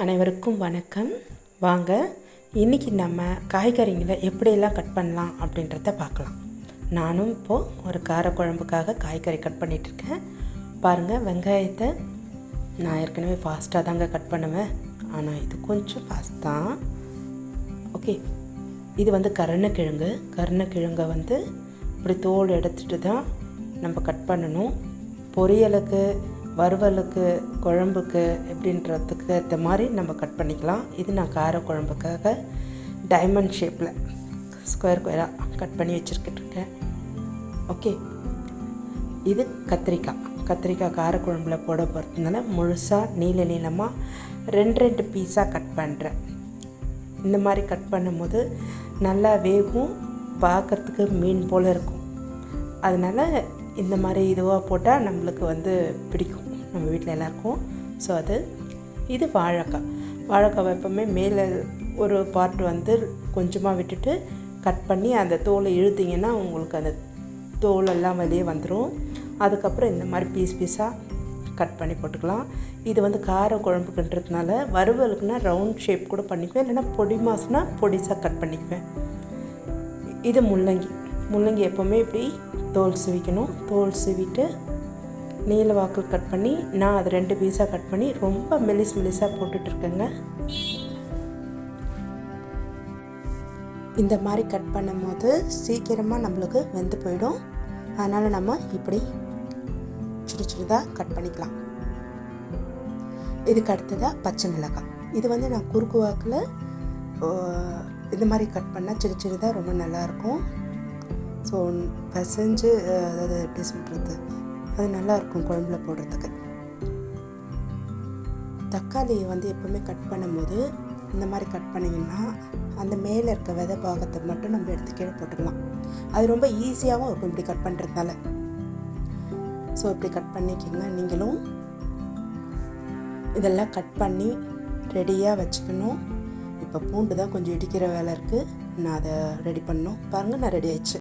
அனைவருக்கும் வணக்கம். வாங்க இன்றைக்கி நம்ம காய்கறிங்களை எப்படியெல்லாம் கட் பண்ணலாம் அப்படின்றத பார்க்கலாம். நானும் இப்போது ஒரு காரக்குழம்புக்காக காய்கறி கட் பண்ணிகிட்ருக்கேன். பாருங்கள், வெங்காயத்தை நான் ஏற்கனவே ஃபாஸ்ட்டாக தாங்க கட் பண்ணுவேன், ஆனால் இது கொஞ்சம் ஃபாஸ்ட் தான். ஓகே, இது கருணக்கிழங்கை இப்படி தோல் எடுத்துகிட்டு தான் நம்ம கட் பண்ணணும். பொரியலுக்கு, வறுவலுக்கு, குழம்புக்கு எப்படின்றதுக்கு ஏற்ற மாதிரி நம்ம கட் பண்ணிக்கலாம். இது நான் காரக்குழம்புக்காக டைமண்ட் ஷேப்பில் ஸ்கொயராக கட் பண்ணி வச்சுருக்கிட்டுருக்கேன். ஓகே, இது கத்திரிக்காய் காரக்குழம்புல போட போகிறதுனால முழுசாக நீளமாக ரெண்டு பீஸாக கட் பண்ணுறேன். இந்த மாதிரி கட் பண்ணும்போது நல்லா வேகும், பார்க்குறதுக்கு மீன் போல் இருக்கும். அதனால் இந்த மாதிரி இதுவாக போட்டால் நம்மளுக்கு பிடிக்கும், நம்ம வீட்டில் எல்லாருக்கும். ஸோ இது வாழைக்காய் எப்பவுமே மேலே ஒரு பார்ட் கொஞ்சமாக விட்டுட்டு கட் பண்ணி அந்த தோலை இழுத்திங்கன்னா உங்களுக்கு அந்த தோலெல்லாம் வெளியே வந்துடும். அதுக்கப்புறம் இந்த மாதிரி பீஸாக கட் பண்ணி போட்டுக்கலாம். இது கார குழம்புக்குன்றதுனால வறுவலுக்குன்னா ரவுண்ட் ஷேப் கூட பண்ணிக்குவேன், இல்லைன்னா பொடி மாசுனா பொடிசாக கட் பண்ணிக்குவேன். இது முள்ளங்கி எப்போவுமே இப்படி தோல் சீவிக்கணும். தோல் சீவிட்டு நீல வாக்கில் கட் பண்ணி நான் அது 2 பீஸாக கட் பண்ணி ரொம்ப மெலிசாக போட்டுட்ருக்கேங்க. இந்த மாதிரி கட் பண்ணும்போது சீக்கிரமாக நம்மளுக்கு வெந்து போயிடும். அதனால் நம்ம இப்படி சின்னதாக கட் பண்ணிக்கலாம். இதுக்கு அடுத்ததாக பச்சை மிளகாய். இது நான் குறுக்கு வாக்கில் இந்த மாதிரி கட் பண்ணால் சின்னதாக ரொம்ப நல்லாயிருக்கும். ஸோ பிசைஞ்சு, அதாவது எப்படி சொல்கிறது, அது நல்லாயிருக்கும் குழம்புல போடுறதுக்கு. தக்காளியை எப்போவுமே கட் பண்ணும்போது இந்த மாதிரி கட் பண்ணிங்கன்னா அந்த மேலே இருக்க விதை பாகத்தை மட்டும் நம்ம எடுத்து கீழே போட்டுக்கலாம். அது ரொம்ப ஈஸியாகவும் இருக்கும் இப்படி கட் பண்ணுறதுனால. ஸோ இப்படி கட் பண்ணிக்கிங்க. நீங்களும் இதெல்லாம் கட் பண்ணி ரெடியாக வச்சுக்கணும். இப்போ பூண்டு தான் கொஞ்சம் இடிக்கிற வேலை இருக்குது, நான் அதை ரெடி பண்ணணும். பாருங்கள், நான் ரெடி ஆயிடுச்சு.